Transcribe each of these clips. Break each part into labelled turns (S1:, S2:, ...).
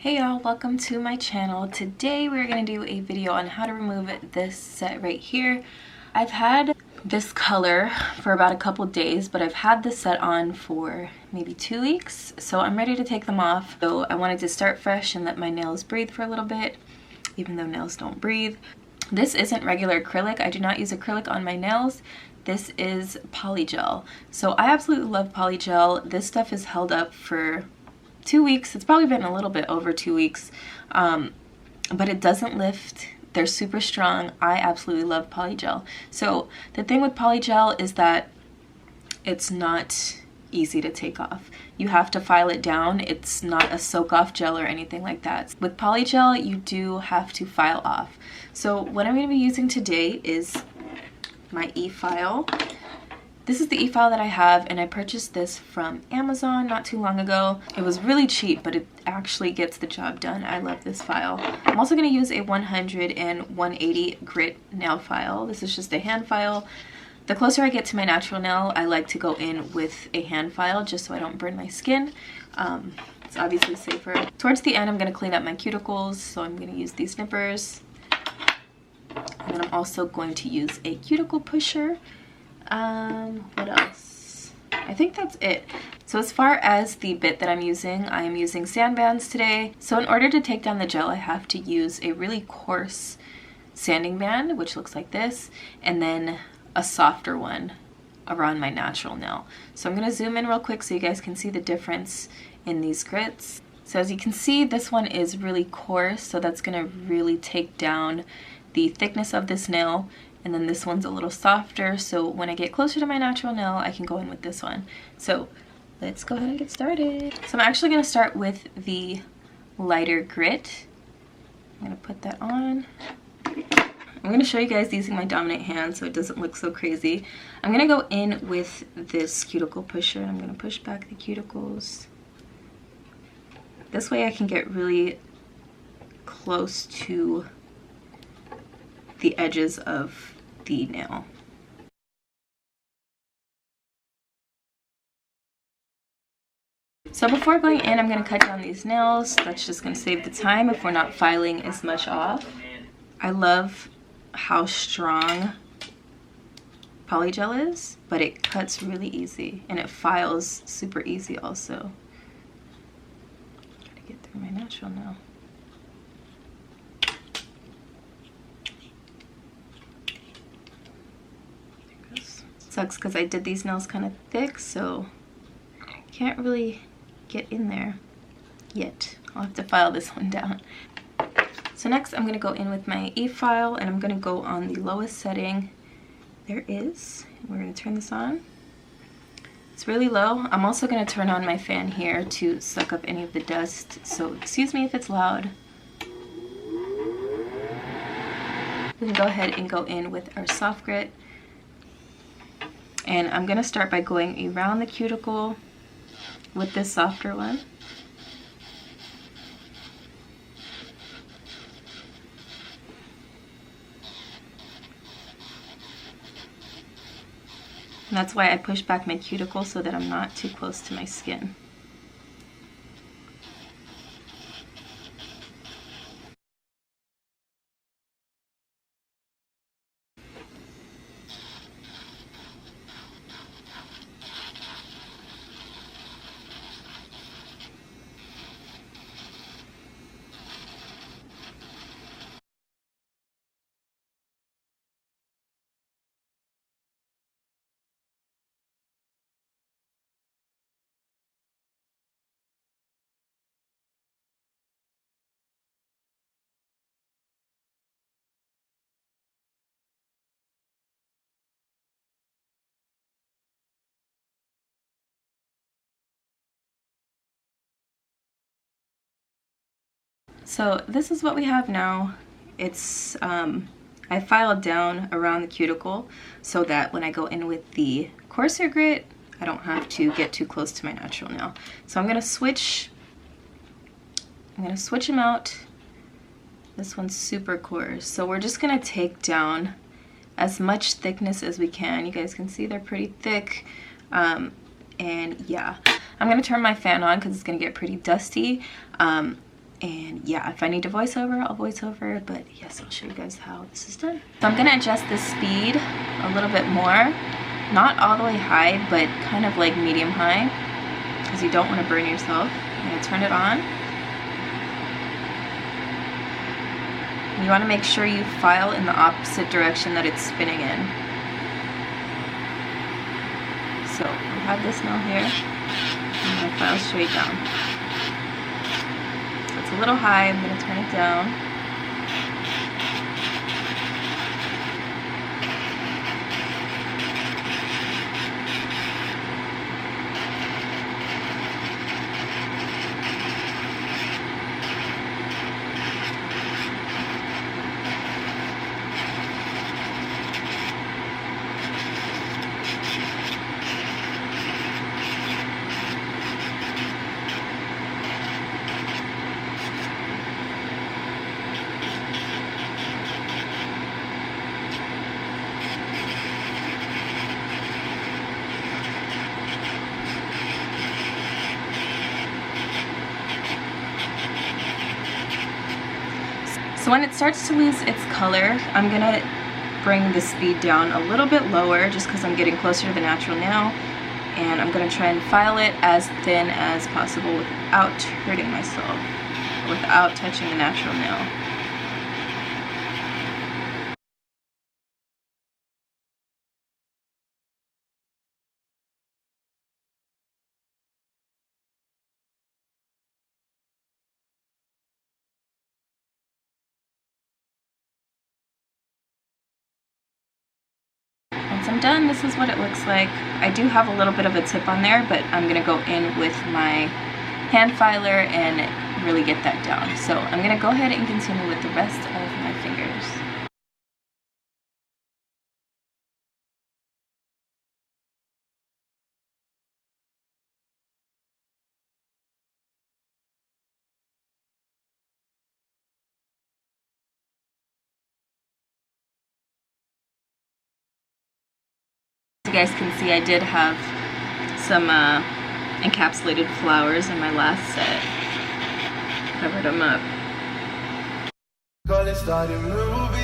S1: Hey y'all, welcome to my channel. Today we're going to do a video on how to remove this set right here. I've had this color for about a couple days, but I've had this set on for maybe 2 weeks, so I'm ready to take them off. So I wanted to start fresh and let my nails breathe for a little bit, even though nails don't breathe. This isn't regular acrylic. I do not use acrylic on my nails. This is polygel. So I absolutely love polygel. This stuff has held up for 2 weeks. It's probably been a little bit over 2 weeks, but it doesn't lift. They're super strong. I absolutely love polygel. So the thing with polygel is that it's not easy to take off. You have to file it down. It's not a soak off gel or anything like that. With polygel, you do have to file off. So what I'm going to be using today is my e-file. This is the e-file that I have, and I purchased this from Amazon not too long ago. It was really cheap, but it actually gets the job done. I love this file. I'm also going to use a 100 and 180 grit nail file. This is just a hand file. The closer I get to my natural nail, I like to go in with a hand file just so I don't burn my skin. It's obviously safer. Towards the end, I'm going to clean up my cuticles, so I'm going to use these nippers. And then I'm also going to use a cuticle pusher. What else? I think that's it. So as far as the bit that I'm using, I am using sand bands today. So in order to take down the gel, I have to use a really coarse sanding band, which looks like this, and then a softer one around my natural nail. So I'm going to zoom in real quick so you guys can see the difference in these grits. So as you can see, this one is really coarse, so that's going to really take down the thickness of this nail. And then this one's a little softer, so when I get closer to my natural nail, I can go in with this one. So let's go ahead and get started. So I'm actually going to start with the lighter grit. I'm going to put that on. I'm going to show you guys using my dominant hand so it doesn't look so crazy. I'm going to go in with this cuticle pusher, and I'm going to push back the cuticles. This way I can get really close to the edges of the nail. So before going in, I'm going to cut down these nails. That's just going to save the time if we're not filing as much off. I love how strong polygel is, but it cuts really easy and it files super easy also. Gotta get through my natural nail. Sucks because I did these nails kind of thick, so can't really get in there yet. I'll have to file this one down. So next I'm going to go in with my e-file, and I'm going to go on the lowest setting there is. We're going to turn this on. It's really low. I'm also going to turn on my fan here to suck up any of the dust, so excuse me if it's loud. We can go ahead and go in with our soft grit. And I'm going to start by going around the cuticle with this softer one. And that's why I push back my cuticle so that I'm not too close to my skin. So this is what we have now. It's I filed down around the cuticle so that when I go in with the coarser grit, I don't have to get too close to my natural nail. So I'm gonna switch them out. This one's super coarse, so we're just gonna take down as much thickness as we can. You guys can see they're pretty thick. And yeah, I'm gonna turn my fan on because it's gonna get pretty dusty. And yeah, if I need to voice over, I'll voice over, but yes, I'll show you guys how this is done. So I'm gonna adjust the speed a little bit more, not all the way high, but kind of like medium high, because you don't want to burn yourself. I'm gonna turn it on. You want to make sure you file in the opposite direction that it's spinning in. So I have this now here, and I file straight down. So it's a little high, I'm going to turn it down. So when it starts to lose its color, I'm gonna bring the speed down a little bit lower just because I'm getting closer to the natural nail, and I'm gonna try and file it as thin as possible without hurting myself, without touching the natural nail. Once I'm done, this is what it looks like. I do have a little bit of a tip on there, but I'm gonna go in with my hand filer and really get that down. So I'm gonna go ahead and continue with the rest of my fingers. As you guys can see, I did have some encapsulated flowers in my last set. Covered them up.
S2: It started moving.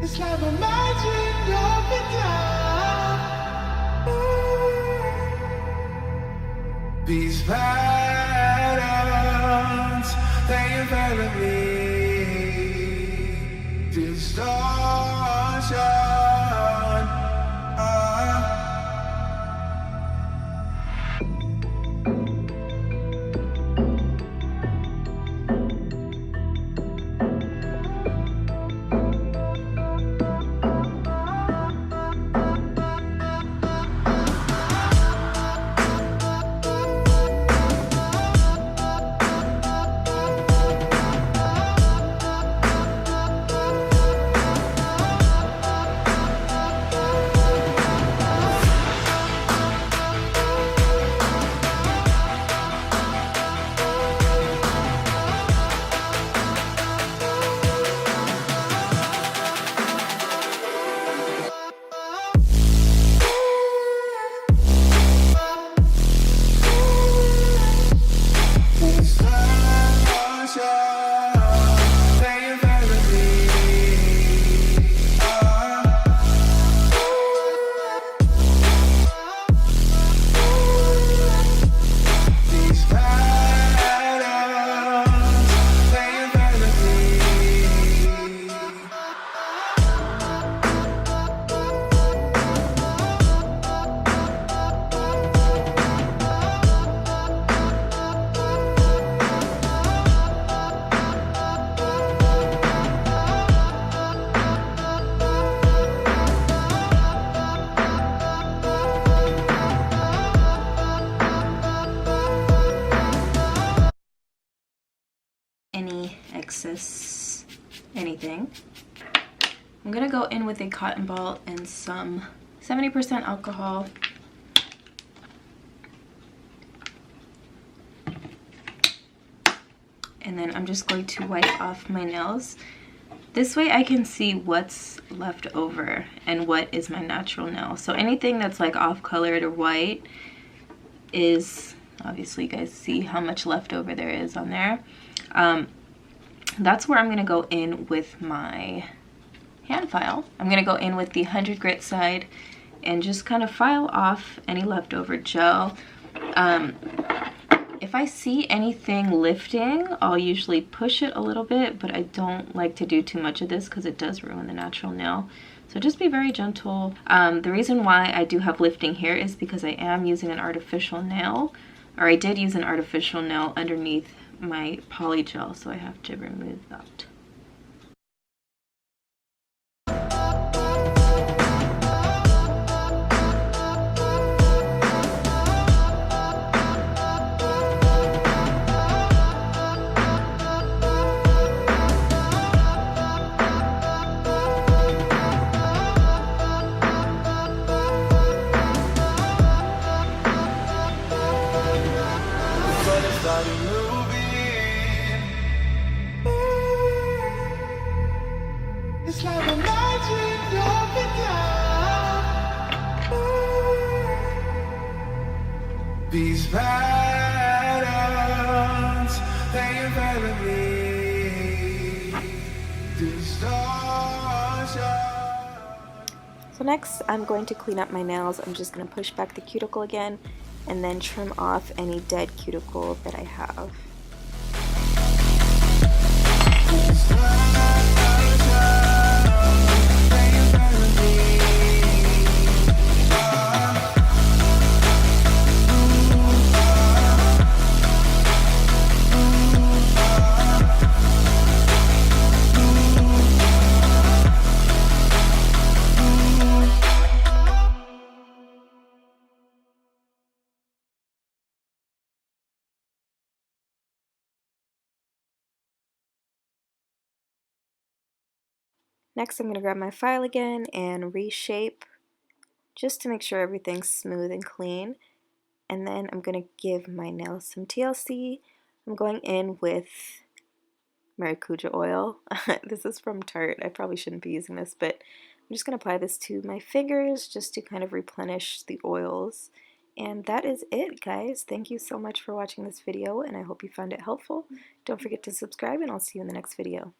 S2: It's like a magic up and down. These patterns, they envelop me. Distortion.
S1: Any excess anything. I'm gonna go in with a cotton ball and some 70% alcohol. And then I'm just going to wipe off my nails. This way I can see what's left over and what is my natural nail. So anything that's like off colored or white, is, obviously you guys see how much leftover there is on there. That's where I'm gonna go in with my hand file. I'm gonna go in with the 100 grit side and just kind of file off any leftover gel. If I see anything lifting, I'll usually push it a little bit, but I don't like to do too much of this because it does ruin the natural nail. So just be very gentle. The reason why I do have lifting here is because I am using an artificial nail, or I did use an artificial nail underneath my polygel, so I have to remove that.
S2: Started moving. It's like a magic up and down. These patterns, they envelop me. Distortion.
S1: So next I'm going to clean up my nails. I'm just going to push back the cuticle again and then trim off any dead cuticle that I have. Next, I'm going to grab my file again and reshape just to make sure everything's smooth and clean. And then I'm going to give my nails some TLC. I'm going in with maracuja oil. This is from Tarte. I probably shouldn't be using this, but I'm just going to apply this to my fingers just to kind of replenish the oils. And that is it, guys. Thank you so much for watching this video, and I hope you found it helpful. Don't forget to subscribe, and I'll see you in the next video.